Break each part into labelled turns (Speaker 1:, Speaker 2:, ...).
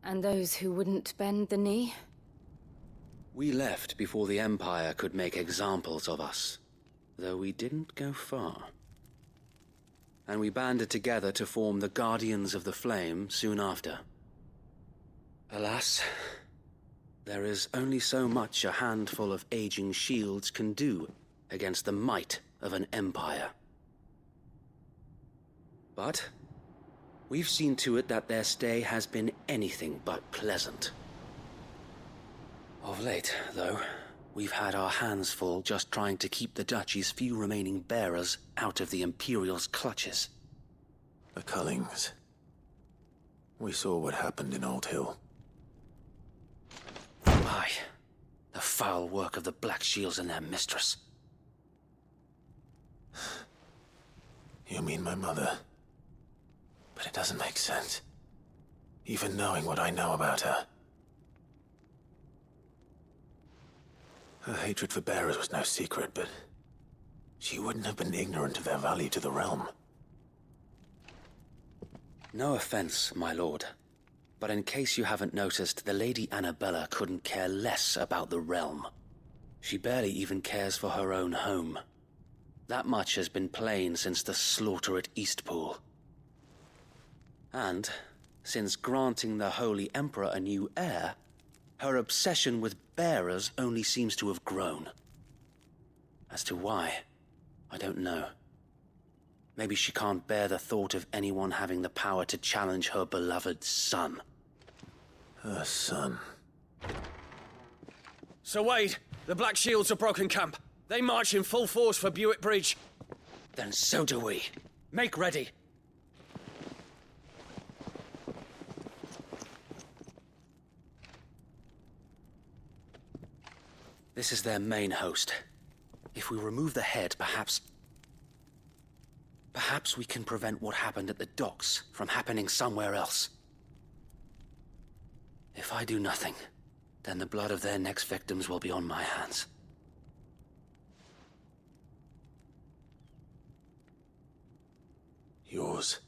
Speaker 1: And those who wouldn't bend the knee?
Speaker 2: We left before the Empire could make examples of us, though we didn't go far. And we banded together to form the Guardians of the Flame soon after. Alas, there is only so much a handful of aging shields can do against the might of an empire. But we've seen to it that their stay has been anything but pleasant. Of late, though, we've had our hands full just trying to keep the Duchy's few remaining bearers out of the Imperial's clutches.
Speaker 3: The Cullings. We saw what happened in Old Hill.
Speaker 2: Aye, the foul work of the Black Shields and their mistress.
Speaker 3: You mean my mother? But it doesn't make sense. Even knowing what I know about her. Her hatred for bearers was no secret, but she wouldn't have been ignorant of their value to the realm.
Speaker 2: No offense, my lord, but in case you haven't noticed, the Lady Annabella couldn't care less about the realm. She barely even cares for her own home. That much has been plain since the slaughter at Eastpool. And, since granting the Holy Emperor a new heir, her obsession with bearers only seems to have grown. As to why, I don't know. Maybe she can't bear the thought of anyone having the power to challenge her beloved son.
Speaker 3: Her son.
Speaker 4: Sir Wade, the Black Shields have broken camp. They march in full force for Buick Bridge.
Speaker 2: Then so do we. Make ready. This is their main host. If we remove the head, perhaps we can prevent what happened at the docks from happening somewhere else. If I do nothing, then the blood of their next victims will be on my hands.
Speaker 3: Yours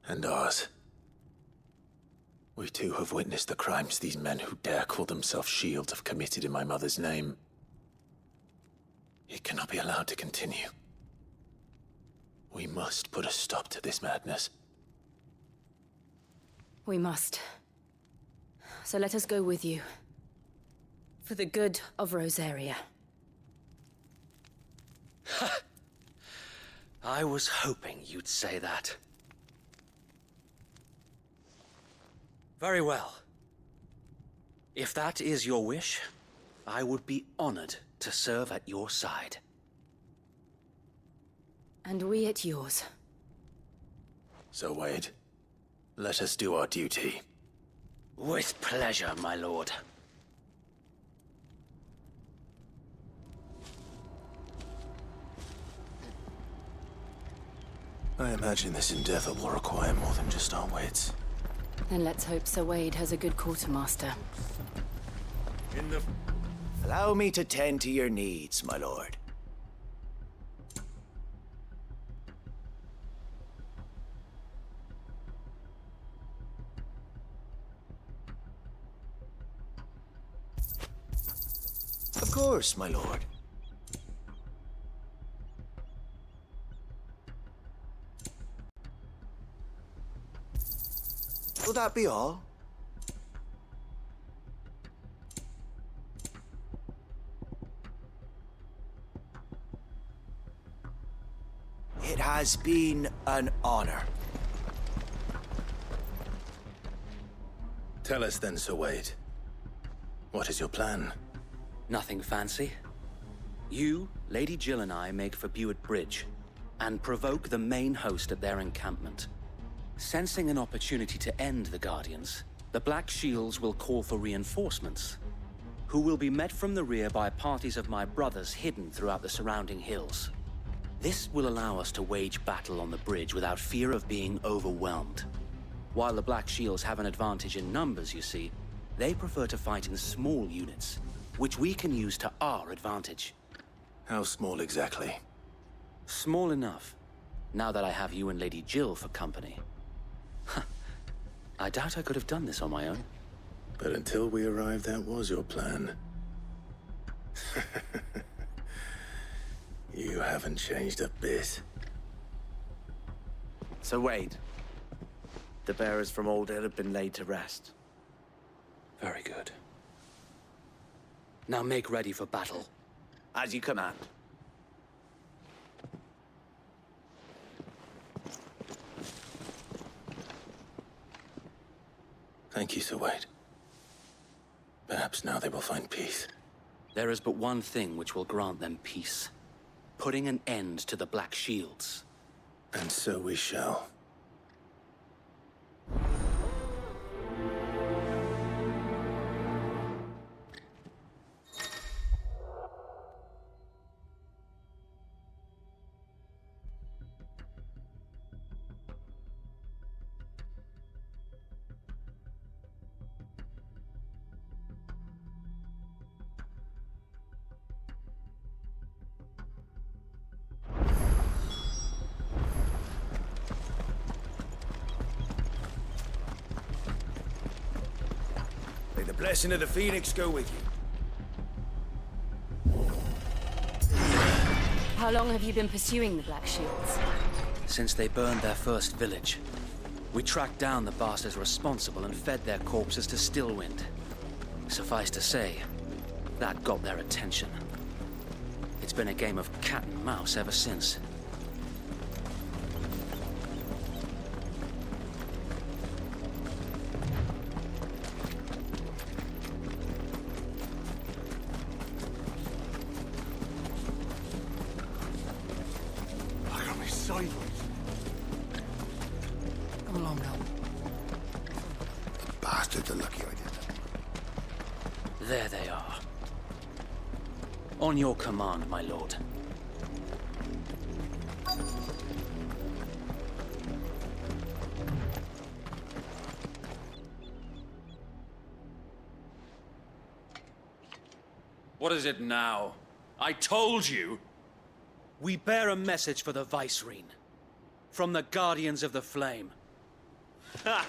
Speaker 3: and ours. We too have witnessed the crimes these men who dare call themselves shields have committed in my mother's name. It cannot be allowed to continue. We must put a stop to this madness.
Speaker 1: We must. So let us go with you. For the good of Rosaria.
Speaker 2: I was hoping you'd say that. Very well. If that is your wish, I would be honored to serve at your side.
Speaker 1: And we at yours.
Speaker 3: So, Wade, let us do our duty.
Speaker 2: With pleasure, my lord.
Speaker 3: I imagine this endeavor will require more than just our wits.
Speaker 1: Then let's hope Sir Wade has a good quartermaster.
Speaker 5: Allow me to tend to your needs, my lord. Of course, my lord. Will that be all? It has been an honor.
Speaker 3: Tell us then, Sir Wade. What is your plan?
Speaker 2: Nothing fancy. You, Lady Jill and I make for Buick Bridge, and provoke the main host at their encampment. Sensing an opportunity to end the Guardians, the Black Shields will call for reinforcements, who will be met from the rear by parties of my brothers hidden throughout the surrounding hills. This will allow us to wage battle on the bridge without fear of being overwhelmed. While the Black Shields have an advantage in numbers, you see, they prefer to fight in small units, which we can use to our advantage.
Speaker 3: How small exactly?
Speaker 2: Small enough, now that I have you and Lady Jill for company. I doubt I could have done this on my own.
Speaker 3: But until we arrived, that was your plan. You haven't changed a bit.
Speaker 5: So Wade, the bearers from Old Hill have been laid to rest.
Speaker 2: Very good. Now make ready for battle.
Speaker 5: As you command.
Speaker 3: Thank you, Sir Wade. Perhaps now they will find peace.
Speaker 2: There is but one thing which will grant them peace. Putting an end to the Black Shields.
Speaker 3: And so we shall.
Speaker 5: May the blessing of the Phoenix go with you.
Speaker 1: How long have you been pursuing the Black Shields?
Speaker 2: Since they burned their first village, we tracked down the bastards responsible and fed their corpses to Stillwind. Suffice to say, that got their attention. It's been a game of cat and mouse ever since.
Speaker 5: I got me sideways.
Speaker 1: Come along now.
Speaker 5: Bastards are lucky I did that.
Speaker 2: There they are. On your command, my lord.
Speaker 4: What is it now? I told you!
Speaker 2: We bear a message for the Vicereine. From the Guardians of the Flame.
Speaker 6: Ha!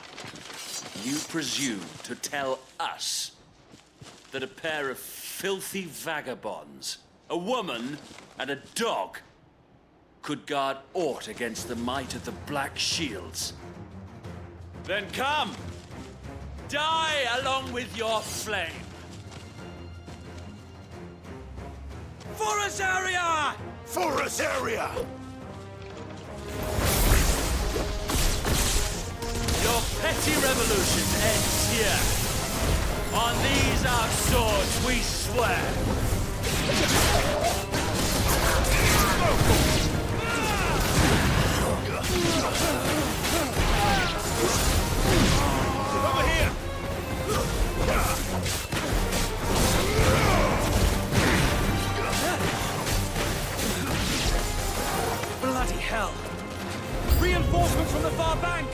Speaker 6: You presume to tell us that a pair of filthy vagabonds, a woman and a dog, could guard aught against the might of the Black Shields? Then come! Die along with your flame! For Azaria!
Speaker 5: For Azaria!
Speaker 6: Your petty revolution ends here. On these our swords we swear.
Speaker 5: Over here!
Speaker 4: Bloody hell! Reinforcements from the far bank!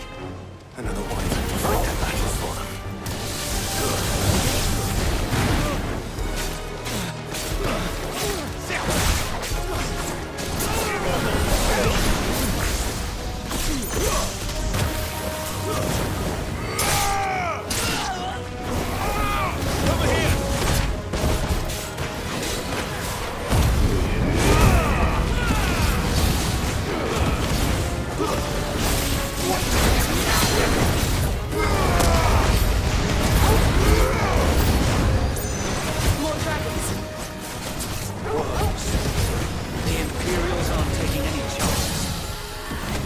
Speaker 3: Another one. Fight that battle for them.
Speaker 5: Over here!
Speaker 1: More dragons.
Speaker 2: The Imperials aren't taking any chances.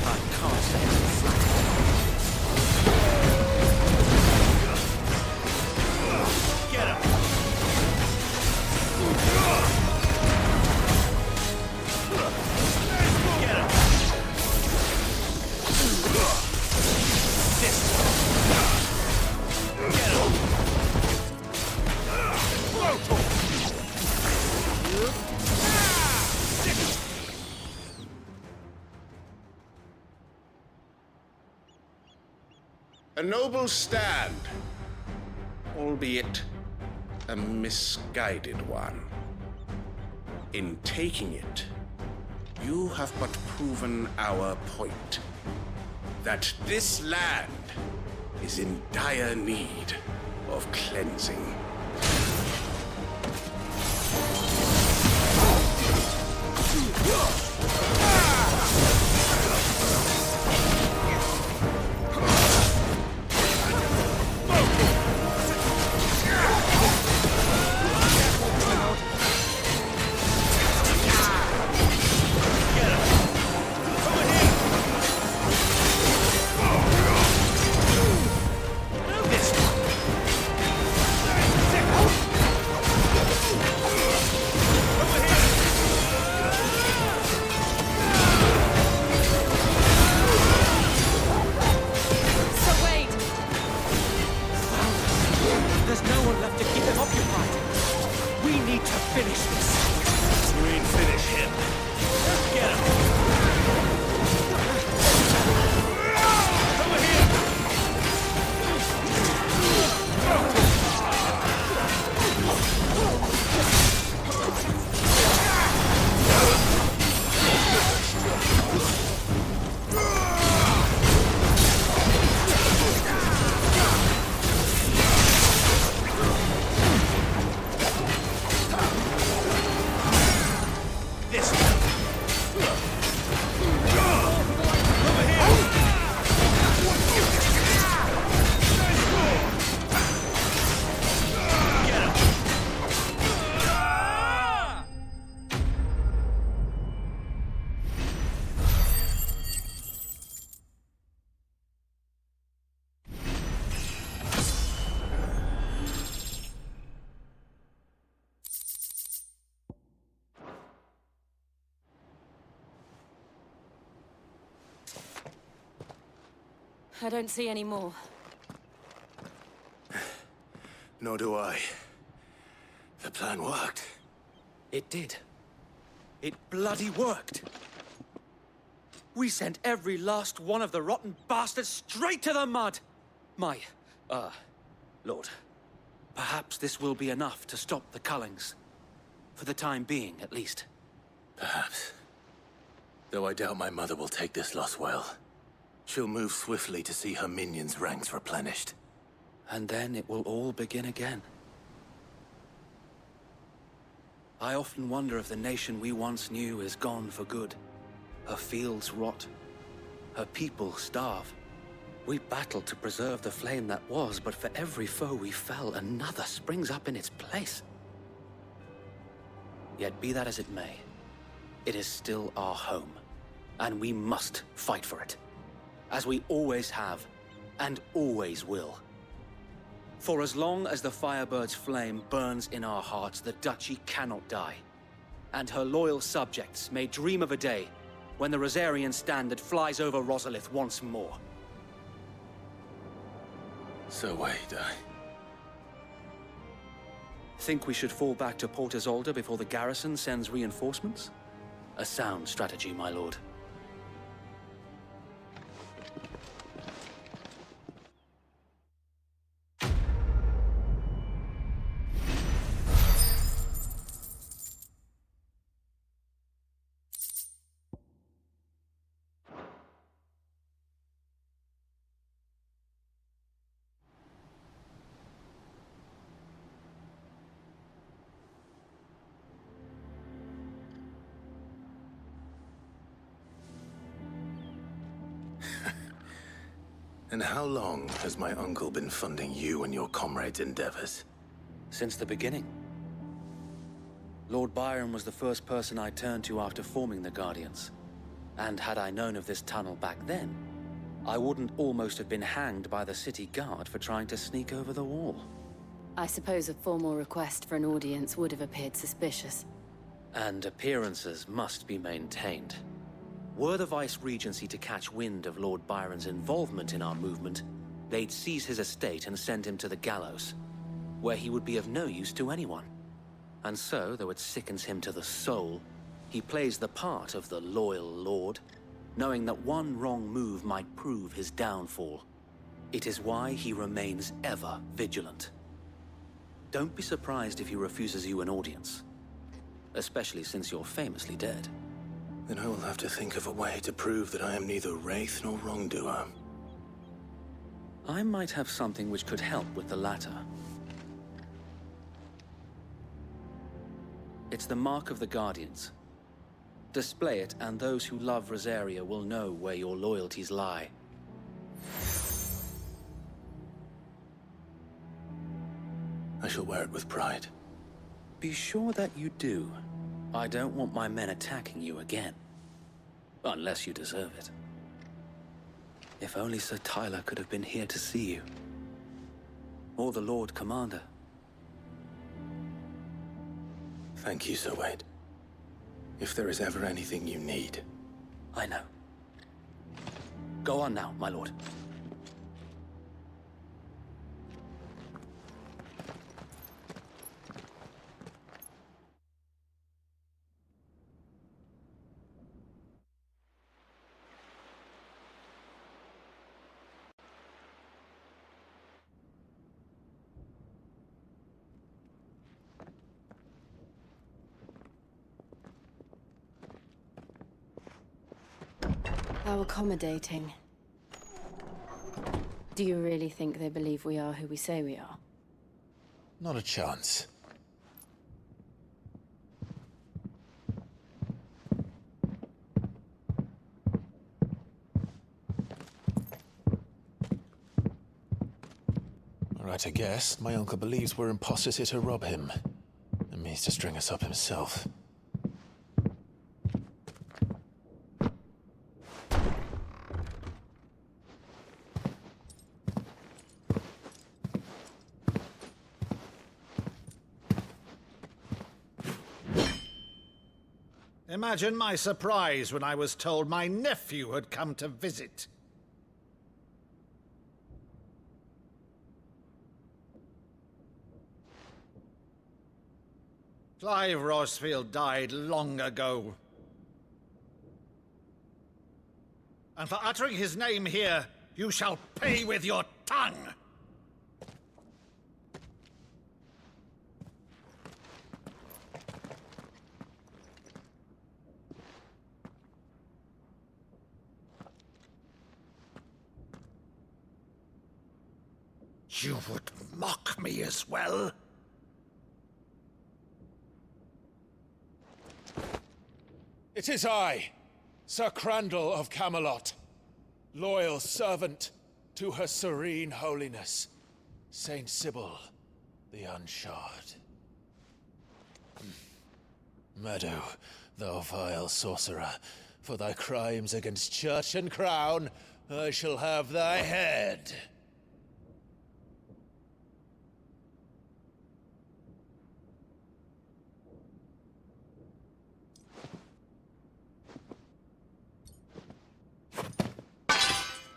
Speaker 2: I can't stay flat.
Speaker 6: Get him! Get him! Get him!
Speaker 7: A noble stand, albeit a misguided one. In taking it, you have but proven our point, that this land is in dire need of cleansing.
Speaker 6: There's no one left to keep him occupied. We need to finish this.
Speaker 4: You mean finish him? Get him! Over here!
Speaker 1: I don't see any more.
Speaker 3: Nor do I. The plan worked.
Speaker 2: It did. It bloody worked. We sent every last one of the rotten bastards straight to the mud! Lord, perhaps this will be enough to stop the Cullings. For the time being, at least.
Speaker 3: Perhaps. Though I doubt my mother will take this loss well. She'll move swiftly to see her minions' ranks replenished.
Speaker 2: And then it will all begin again. I often wonder if the nation we once knew is gone for good. Her fields rot. Her people starve. We battled to preserve the flame that was, but for every foe we fell, another springs up in its place. Yet be that as it may, it is still our home, and we must fight for it. As we always have, and always will. For as long as the Firebird's flame burns in our hearts, the Duchy cannot die. And her loyal subjects may dream of a day when the Rosarian standard flies over Rosalith once more.
Speaker 3: So wait,
Speaker 2: Think we should fall back to Port Isolde before the garrison sends reinforcements? A sound strategy, my lord.
Speaker 3: And how long has my uncle been funding you and your comrades' endeavors?
Speaker 2: Since the beginning. Lord Byron was the first person I turned to after forming the Guardians. And had I known of this tunnel back then, I wouldn't almost have been hanged by the city guard for trying to sneak over the wall.
Speaker 1: I suppose a formal request for an audience would have appeared suspicious.
Speaker 2: And appearances must be maintained. Were the Vice-Regency to catch wind of Lord Byron's involvement in our movement, they'd seize his estate and send him to the gallows, where he would be of no use to anyone. And so, though it sickens him to the soul, he plays the part of the loyal lord, knowing that one wrong move might prove his downfall. It is why he remains ever vigilant. Don't be surprised if he refuses you an audience, especially since you're famously dead.
Speaker 3: Then I will have to think of a way to prove that I am neither wraith nor wrongdoer.
Speaker 2: I might have something which could help with the latter. It's the mark of the Guardians. Display it, and those who love Rosaria will know where your loyalties lie.
Speaker 3: I shall wear it with pride.
Speaker 2: Be sure that you do. I don't want my men attacking you again. Unless you deserve it. If only Sir Tyler could have been here to see you. Or the Lord Commander.
Speaker 3: Thank you, Sir Wade. If there is ever anything you need.
Speaker 2: I know. Go on now, my lord.
Speaker 1: How accommodating. Do you really think they believe we are who we say we are?
Speaker 3: Not a chance. All right, I guess. My uncle believes we're imposters here to rob him. And means to string us up himself.
Speaker 8: Imagine my surprise when I was told my nephew had come to visit. Clive Rosfield died long ago. And for uttering his name here, you shall pay with your tongue! You would mock me as well?
Speaker 3: It is I, Sir Crandall of Camelot, loyal servant to Her Serene Holiness, Saint Sybil the Unshod. Meadow, thou vile sorcerer, for thy crimes against church and crown, I shall have thy head.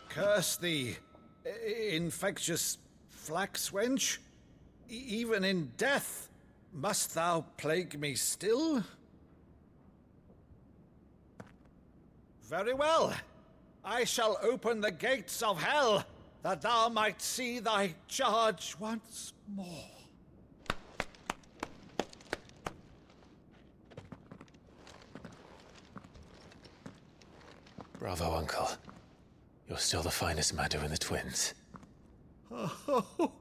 Speaker 8: Curse thee, infectious flax wench. Even in death, must thou plague me still? Very well. I shall open the gates of hell, that thou might see thy charge once more.
Speaker 3: Bravo, Uncle. You're still the finest Meadow in the twins.
Speaker 8: Oh,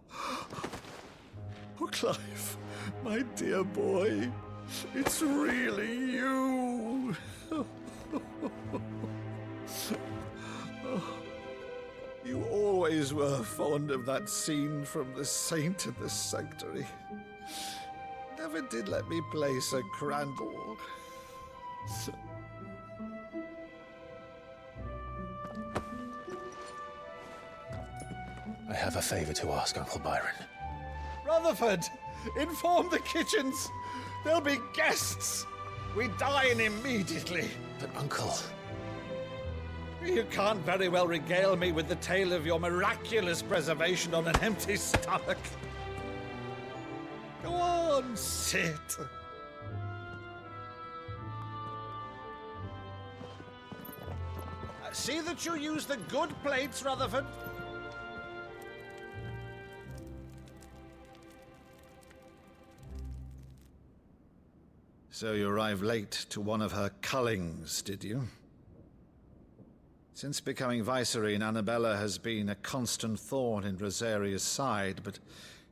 Speaker 8: Clive, my dear boy, it's really you. You always were fond of that scene from The Saint in the Sanctuary. Never did let me play Sir Crandall.
Speaker 3: I have a favor to ask, Uncle Byron.
Speaker 8: Rutherford, inform the kitchens. There'll be guests. We dine immediately.
Speaker 3: But, Uncle...
Speaker 8: You can't very well regale me with the tale of your miraculous preservation on an empty stomach. Go on, sit. See that you use the good plates, Rutherford. So you arrived late to one of her cullings, did you? Since becoming Vicereine, Annabella has been a constant thorn in Rosaria's side, but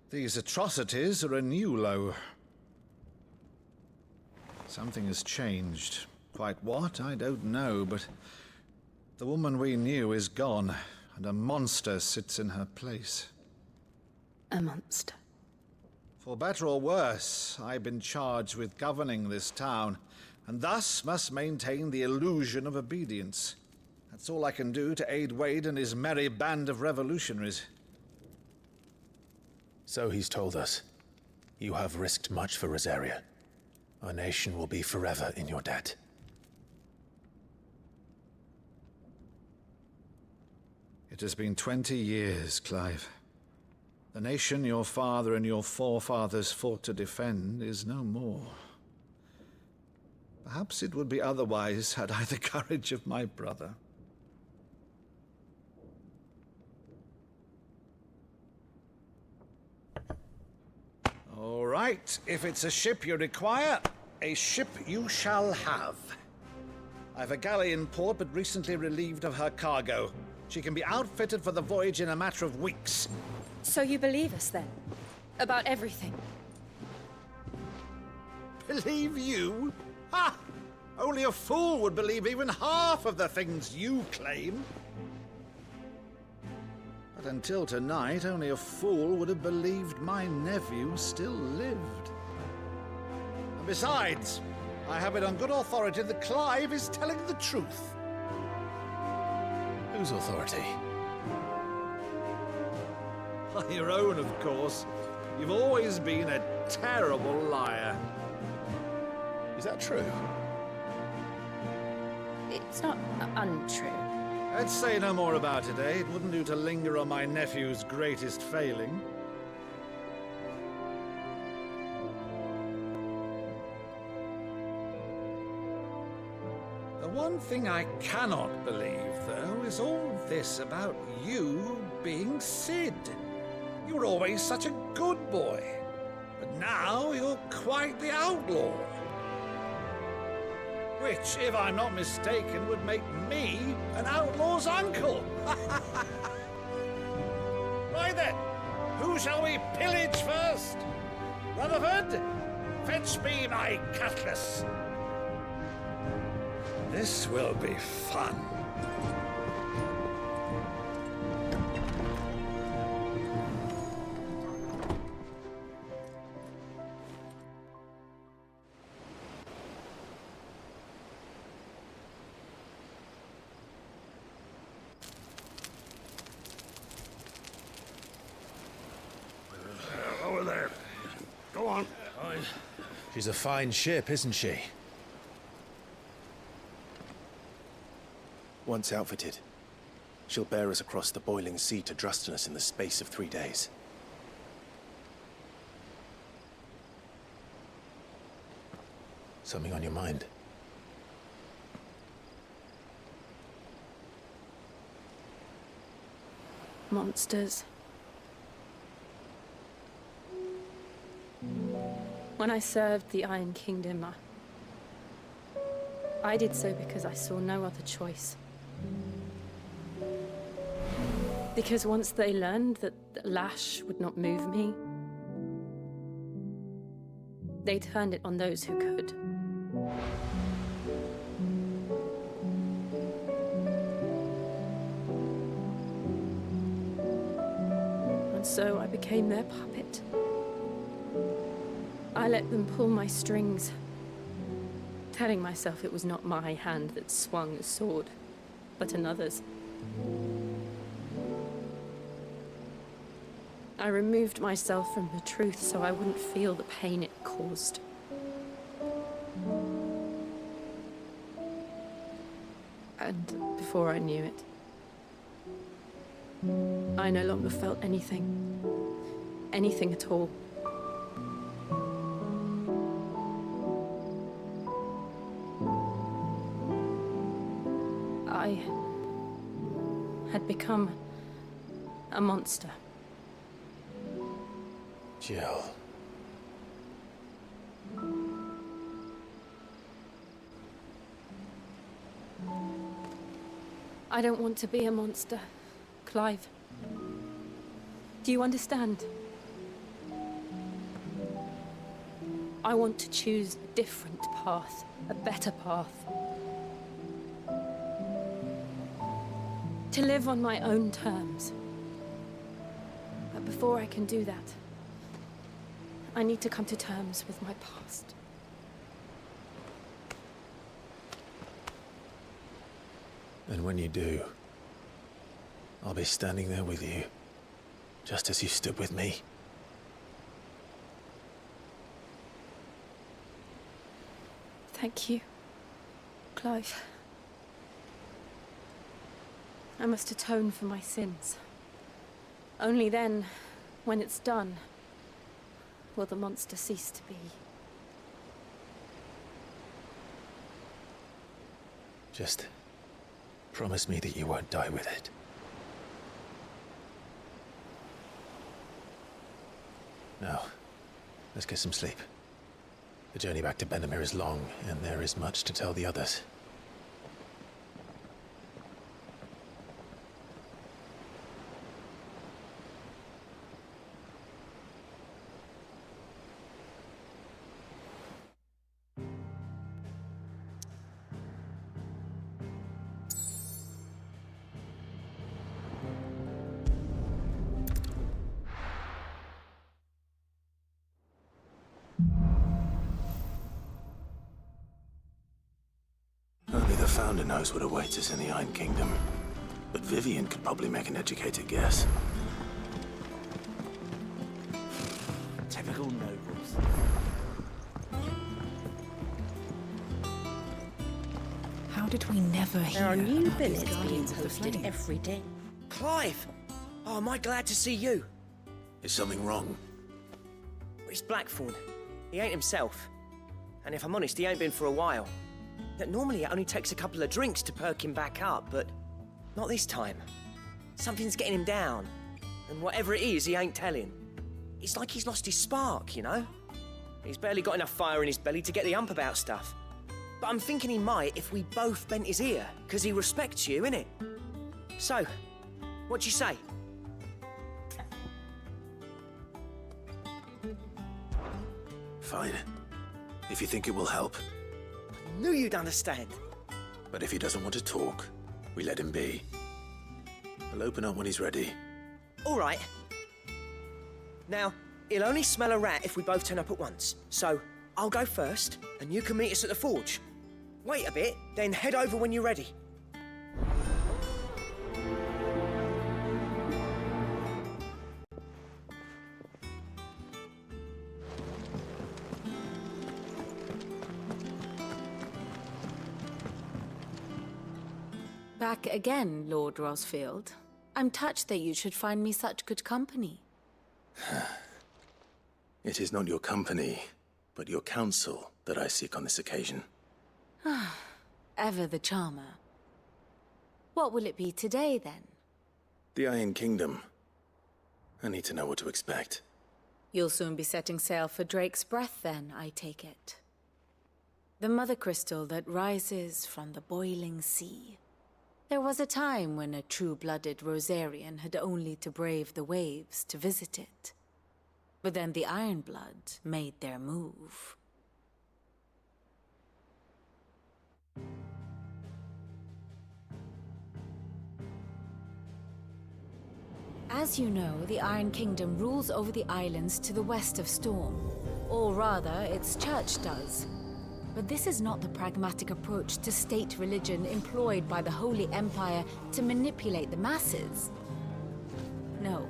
Speaker 8: these atrocities are a new low. Something has changed. Quite what, I don't know, but the woman we knew is gone, and a monster sits in her place.
Speaker 1: A monster.
Speaker 8: For better or worse, I've been charged with governing this town, and thus must maintain the illusion of obedience. That's all I can do to aid Wade and his merry band of revolutionaries.
Speaker 3: So he's told us. You have risked much for Rosaria. Our nation will be forever in your debt.
Speaker 8: It has been 20 years, Clive. The nation your father and your forefathers fought to defend is no more. Perhaps it would be otherwise had I the courage of my brother. All right, if it's a ship you require, a ship you shall have. I've a galley in port, but recently relieved of her cargo. She can be outfitted for the voyage in a matter of weeks.
Speaker 1: So you believe us then? About everything?
Speaker 8: Believe you? Ha! Only a fool would believe even half of the things you claim. But until tonight, only a fool would have believed my nephew still lived. And besides, I have it on good authority that Clive is telling the truth.
Speaker 3: Whose authority?
Speaker 8: Your own, of course. You've always been a terrible liar.
Speaker 3: Is that true?
Speaker 1: It's not untrue.
Speaker 8: Let's say no more about it, eh? It wouldn't do to linger on my nephew's greatest failing. The one thing I cannot believe, though, is all this about you being Sid. You were always such a good boy, but now you're quite the outlaw. Which, if I'm not mistaken, would make me an outlaw's uncle. Right then, who shall we pillage first? Rutherford, fetch me my cutlass. This will be fun.
Speaker 9: Over there. Go on.
Speaker 3: She's a fine ship, isn't she? Once outfitted, she'll bear us across the boiling sea to Drustinus in the space of 3 days. Something on your mind?
Speaker 1: Monsters. When I served the Iron Kingdom, I did so because I saw no other choice. Because once they learned that the lash would not move me, they turned it on those who could. And so I became their puppet. I let them pull my strings, telling myself it was not my hand that swung a sword, but another's. I removed myself from the truth so I wouldn't feel the pain it caused. And before I knew it, I no longer felt anything. Anything at all. I had become a monster.
Speaker 3: Jill.
Speaker 1: I don't want to be a monster, Clive. Do you understand? I want to choose a different path, a better path. To live on my own terms. But before I can do that, I need to come to terms with my past.
Speaker 3: And when you do, I'll be standing there with you, just as you stood with me.
Speaker 1: Thank you, Clive. I must atone for my sins. Only then, when it's done, will the monster cease to be.
Speaker 3: Just promise me that you won't die with it. Now, let's get some sleep. The journey back to Benamir is long, and there is much to tell the others. Only the Founder knows what awaits us in the Iron Kingdom. But Vivian could probably make an educated guess.
Speaker 5: Typical nobles.
Speaker 10: How did we never hear
Speaker 11: There are new
Speaker 10: about these
Speaker 11: billets being
Speaker 10: Guardians of the
Speaker 11: posted
Speaker 10: Flame?
Speaker 11: every day.
Speaker 4: Clive! Oh, am I glad to see you?
Speaker 3: Is something wrong?
Speaker 12: It's Blackthorn. He ain't himself. And if I'm honest, he ain't been for a while. Normally it only takes a couple of drinks to perk him back up, but not this time. Something's getting him down. And whatever it is, he ain't telling. It's like he's lost his spark, you know? He's barely got enough fire in his belly to get the hump about stuff. But I'm thinking he might if we both bent his ear, because he respects you, innit? So, what you say?
Speaker 3: Fine. If you think it will help.
Speaker 12: Knew you'd understand.
Speaker 3: But if he doesn't want to talk, we let him be. I'll open up when he's ready.
Speaker 12: All right. Now, he'll only smell a rat if we both turn up at once. So, I'll go first, and you can meet us at the forge. Wait a bit, then head over when you're ready.
Speaker 10: Back again, Lord Rosfield. I'm touched that you should find me such good company.
Speaker 3: It is not your company, but your counsel that I seek on this occasion.
Speaker 10: Ever the charmer. What will it be today, then?
Speaker 3: The Iron Kingdom. I need to know what to expect.
Speaker 10: You'll soon be setting sail for Drake's Breath, then, I take it. The mother crystal that rises from the boiling sea. There was a time when a true-blooded Rosarian had only to brave the waves to visit it. But then the Ironblood made their move. As you know, the Iron Kingdom rules over the islands to the west of Storm. Or rather, its church does. But this is not the pragmatic approach to state religion employed by the Holy Empire to manipulate the masses. No,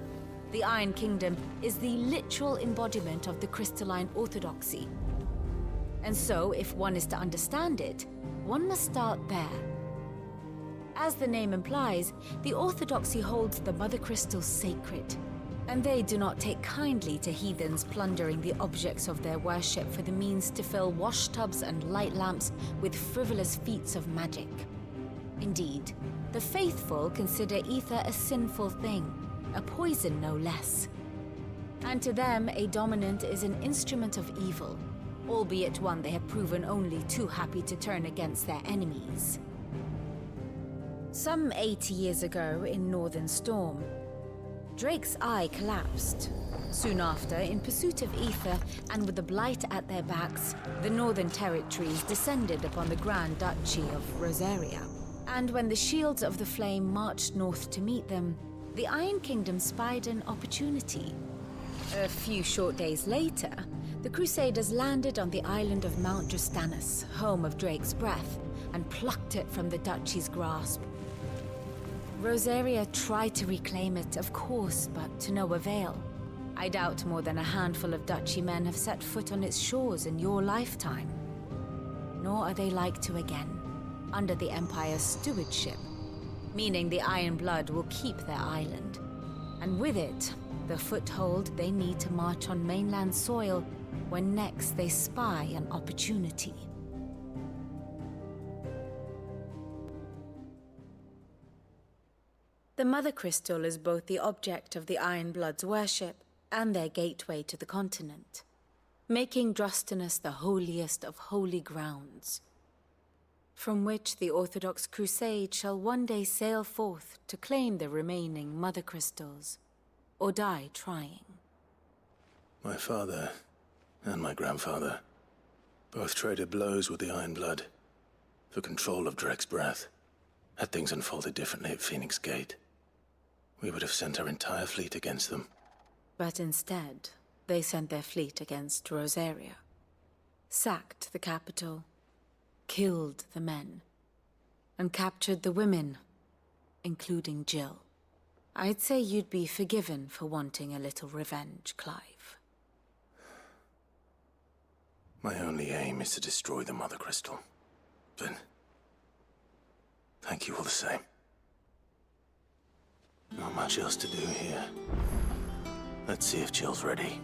Speaker 10: the Iron Kingdom is the literal embodiment of the crystalline orthodoxy. And so, if one is to understand it, one must start there. As the name implies, the orthodoxy holds the Mother Crystals sacred, and they do not take kindly to heathens plundering the objects of their worship for the means to fill washtubs and light lamps with frivolous feats of magic. Indeed, the faithful consider ether a sinful thing, a poison no less. And to them, a dominant is an instrument of evil, albeit one they have proven only too happy to turn against their enemies. Some 80 years ago in Northern Storm, Drake's eye collapsed. Soon after, in pursuit of ether and with the Blight at their backs, the Northern Territories descended upon the Grand Duchy of Rosaria. And when the Shields of the Flame marched north to meet them, the Iron Kingdom spied an opportunity. A few short days later, the Crusaders landed on the island of Mount Drustanus, home of Drake's breath, and plucked it from the Duchy's grasp. Rosaria tried to reclaim it, of course, but to no avail. I doubt more than a handful of Duchy men have set foot on its shores in your lifetime. Nor are they like to again, under the Empire's stewardship, meaning the Iron Blood will keep their island. And with it, the foothold they need to march on mainland soil when next they spy an opportunity. The Mother Crystal is both the object of the Iron Blood's worship and their gateway to the continent, making Drustanus the holiest of holy grounds, from which the Orthodox Crusade shall one day sail forth to claim the remaining Mother Crystals, or die trying.
Speaker 3: My father and my grandfather both traded blows with the Iron Blood for control of Drake's breath. Had things unfolded differently at Phoenix Gate, we would have sent our entire fleet against them.
Speaker 10: But instead, they sent their fleet against Rosaria, sacked the capital, killed the men, and captured the women, including Jill. I'd say you'd be forgiven for wanting a little revenge, Clive.
Speaker 3: My only aim is to destroy the Mother Crystal. But thank you all the same. Not much else to do here. Let's see if Jill's ready.